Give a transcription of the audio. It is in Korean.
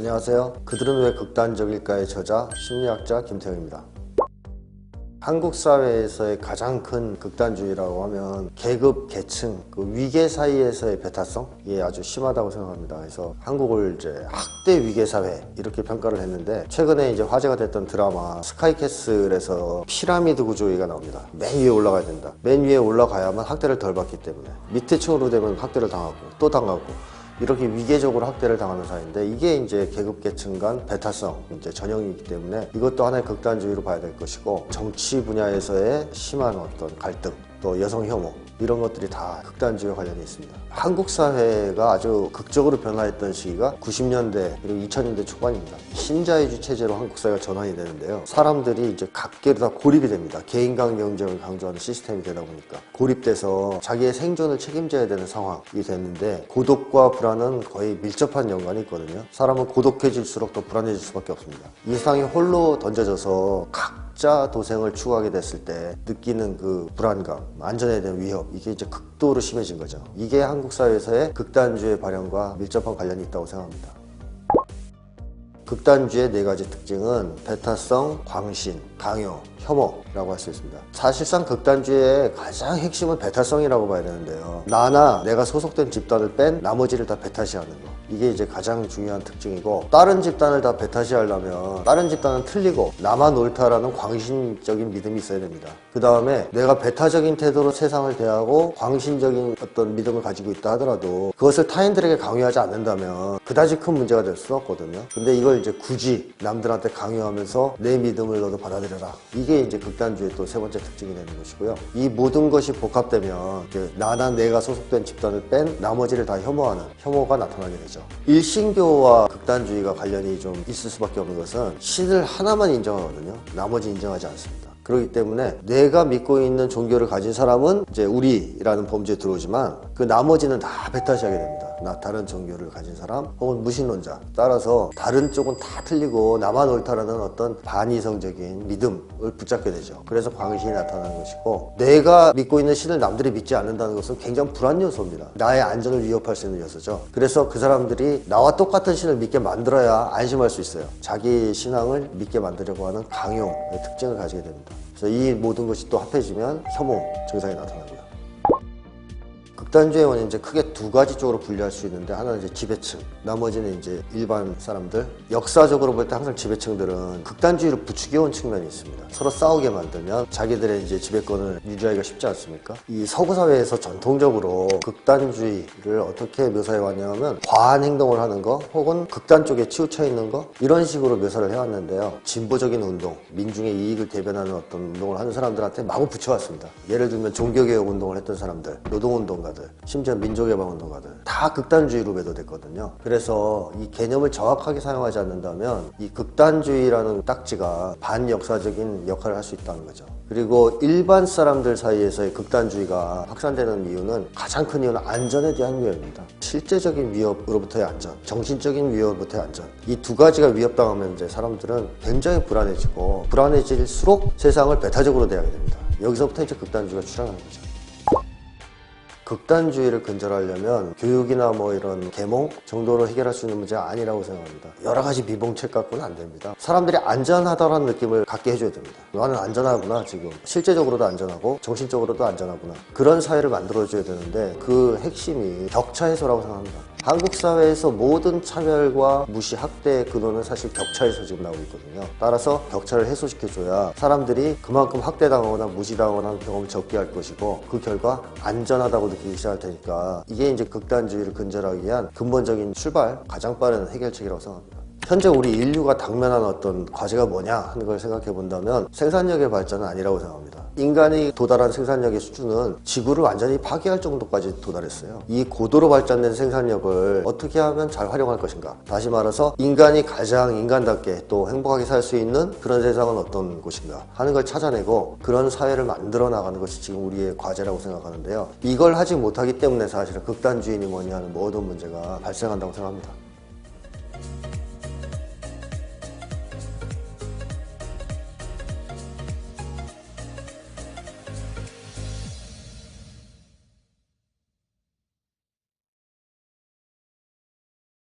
안녕하세요. 그들은 왜 극단적일까의 저자, 심리학자 김태형입니다. 한국 사회에서의 가장 큰 극단주의라고 하면 계급, 계층, 그 위계 사이에서의 배타성 이게 아주 심하다고 생각합니다. 그래서 한국을 이제 학대 위계 사회 이렇게 평가를 했는데 최근에 이제 화제가 됐던 드라마 스카이캐슬에서 피라미드 구조가 나옵니다. 맨 위에 올라가야 된다. 맨 위에 올라가야만 학대를 덜 받기 때문에 밑에 층으로 되면 학대를 당하고 또 당하고 이렇게 위계적으로 학대를 당하는 사회인데 이게 이제 계급 계층 간 배타성 이제 전형이기 때문에 이것도 하나의 극단주의로 봐야 될 것이고 정치 분야에서의 심한 어떤 갈등 또 여성 혐오 이런 것들이 다 극단주의와 관련이 있습니다. 한국 사회가 아주 극적으로 변화했던 시기가 90년대 그리고 2000년대 초반입니다. 신자유주의 체제로 한국 사회가 전환이 되는데요. 사람들이 이제 각계로 다 고립이 됩니다. 개인 간 경쟁을 강조하는 시스템이 되다 보니까 고립돼서 자기의 생존을 책임져야 되는 상황이 됐는데 고독과 불안은 거의 밀접한 연관이 있거든요. 사람은 고독해질수록 더 불안해질 수밖에 없습니다. 이 세상에 홀로 던져져서 각자 도생을 추구하게 됐을 때 느끼는 그 불안감, 안전에 대한 위협 이게 이제 극도로 심해진 거죠. 이게 한국 사회에서의 극단주의 발현과 밀접한 관련이 있다고 생각합니다. 극단주의의 네 가지 특징은 배타성, 광신, 강요, 혐오라고 할 수 있습니다. 사실상 극단주의의 가장 핵심은 배타성이라고 봐야 되는데요. 나나 내가 소속된 집단을 뺀 나머지를 다 배타시하는 거. 이게 이제 가장 중요한 특징이고 다른 집단을 다 배타시하려면 다른 집단은 틀리고 나만 옳다라는 광신적인 믿음이 있어야 됩니다. 그 다음에 내가 배타적인 태도로 세상을 대하고 광신적인 어떤 믿음을 가지고 있다 하더라도 그것을 타인들에게 강요하지 않는다면 그다지 큰 문제가 될 수는 없거든요. 근데 이걸 이제 굳이 남들한테 강요하면서 내 믿음을 너도 받아들여라. 이게 이제 극단주의의 또 세 번째 특징이 되는 것이고요. 이 모든 것이 복합되면 나나 내가 소속된 집단을 뺀 나머지를 다 혐오하는 혐오가 나타나게 되죠. 일신교와 극단주의가 관련이 좀 있을 수밖에 없는 것은 신을 하나만 인정하거든요. 나머지 인정하지 않습니다. 그렇기 때문에 내가 믿고 있는 종교를 가진 사람은 이제 우리라는 범죄에 들어오지만 그 나머지는 다 배타시하게 됩니다. 나 다른 종교를 가진 사람 혹은 무신론자 따라서 다른 쪽은 다 틀리고 나만 옳다라는 어떤 반이성적인 믿음을 붙잡게 되죠. 그래서 광신이 나타나는 것이고 내가 믿고 있는 신을 남들이 믿지 않는다는 것은 굉장히 불안 요소입니다. 나의 안전을 위협할 수 있는 요소죠. 그래서 그 사람들이 나와 똑같은 신을 믿게 만들어야 안심할 수 있어요. 자기 신앙을 믿게 만들려고 하는 강요의 특징을 가지게 됩니다. 그래서 이 모든 것이 또 합해지면 혐오 증상이 나타나고요. 극단주의 원인은 이제 크게 두 가지 쪽으로 분류할 수 있는데 하나는 이제 지배층, 나머지는 이제 일반 사람들. 역사적으로 볼 때 항상 지배층들은 극단주의를 부추겨온 측면이 있습니다. 서로 싸우게 만들면 자기들의 이제 지배권을 유지하기가 쉽지 않습니까? 이 서구 사회에서 전통적으로 극단주의를 어떻게 묘사해 왔냐면 과한 행동을 하는 거 혹은 극단 쪽에 치우쳐 있는 거 이런 식으로 묘사를 해왔는데요. 진보적인 운동, 민중의 이익을 대변하는 어떤 운동을 하는 사람들한테 마구 붙여왔습니다. 예를 들면 종교개혁 운동을 했던 사람들, 노동운동가들, 심지어 민족해방운동가들 다 극단주의로 매도됐거든요. 그래서 이 개념을 정확하게 사용하지 않는다면 이 극단주의라는 딱지가 반역사적인 역할을 할 수 있다는 거죠. 그리고 일반 사람들 사이에서의 극단주의가 확산되는 이유는 가장 큰 이유는 안전에 대한 위협입니다. 실제적인 위협으로부터의 안전, 정신적인 위협으로부터의 안전 이 두 가지가 위협당하면 이제 사람들은 굉장히 불안해지고 불안해질수록 세상을 배타적으로 대하게 됩니다. 여기서부터 이제 극단주의가 출현하는 거죠. 극단주의를 근절하려면 교육이나 뭐 이런 계몽 정도로 해결할 수 있는 문제가 아니라고 생각합니다. 여러 가지 미봉책 갖고는 안 됩니다. 사람들이 안전하다라는 느낌을 갖게 해줘야 됩니다. 나는 안전하구나 지금. 실제적으로도 안전하고 정신적으로도 안전하구나. 그런 사회를 만들어줘야 되는데 그 핵심이 격차 해소라고 생각합니다. 한국 사회에서 모든 차별과 무시, 학대의 근원은 사실 격차에서 지금 나오고 있거든요. 따라서 격차를 해소시켜줘야 사람들이 그만큼 학대당하거나 무시당하거나 하는 경험을 적게 할 것이고 그 결과 안전하다고 느끼기 시작할 테니까 이게 이제 극단주의를 근절하기 위한 근본적인 출발, 가장 빠른 해결책이라고 생각합니다. 현재 우리 인류가 당면한 어떤 과제가 뭐냐 하는 걸 생각해 본다면 생산력의 발전은 아니라고 생각합니다. 인간이 도달한 생산력의 수준은 지구를 완전히 파괴할 정도까지 도달했어요. 이 고도로 발전된 생산력을 어떻게 하면 잘 활용할 것인가. 다시 말해서 인간이 가장 인간답게 또 행복하게 살 수 있는 그런 세상은 어떤 곳인가 하는 걸 찾아내고 그런 사회를 만들어 나가는 것이 지금 우리의 과제라고 생각하는데요. 이걸 하지 못하기 때문에 사실은 극단주의니 뭐니 하는 모든 문제가 발생한다고 생각합니다.